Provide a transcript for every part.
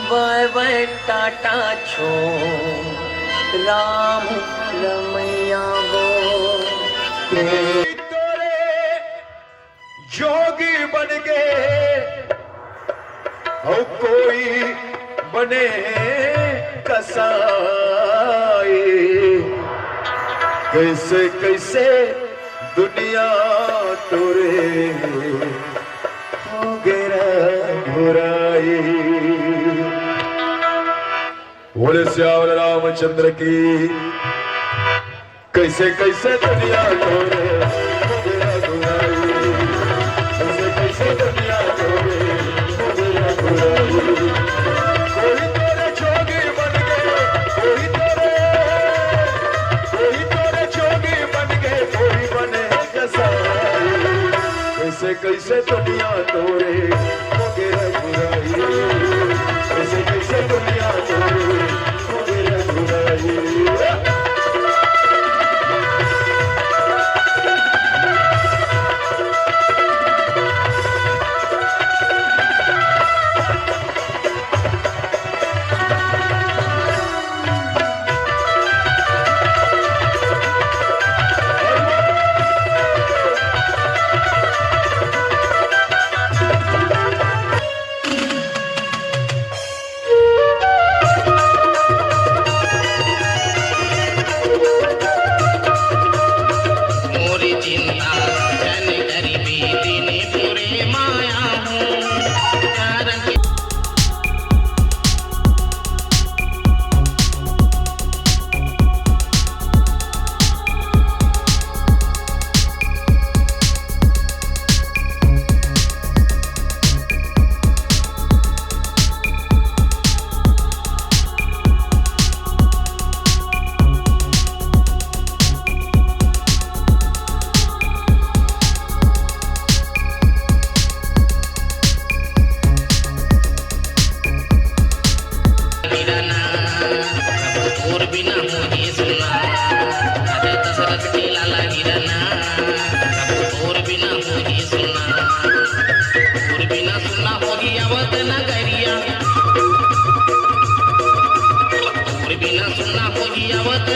Bye bye Tata छो राम रमैया गो तोरे जोगी बन गए और कोई बने कसाई। कैसे कैसे दुनिया तोरे हो गया बुराई। बोले श्याम रामचंद्र की। कैसे कैसे दुनिया तोरे हो गया बुराई। कैसे कैसे दुनिया तोरे हो गया बुराई। कोई तेरे जोगी बन गए, कोई तेरे जोगी बन गए, कोई बने कसाई। कैसे कैसे दुनिया तोरे हो गया बुराई। कैसे कैसे दुनिया तोरे हो गया बुराई।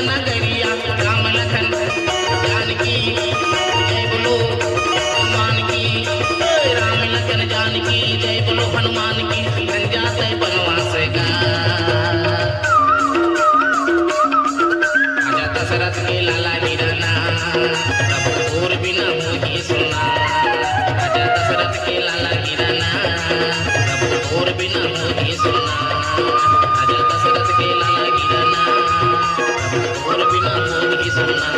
नगरिया राम लखन जानकी जय बोलो हनुमान की। राम लखन जानकी जय बोलो हनुमान की। जाते बनवास का आजा दशरथ के लाला गिरना प्रभु और बिना मुझे सुना। आजा दशरथ के लाला गिरना प्रभु और बिना मुझे सुना। आजा दशरथ के लाला गिरना और बिना मोही सुना।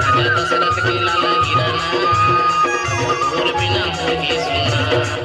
आजा दशरथ के लाला गिरना और बिना मोही सुना।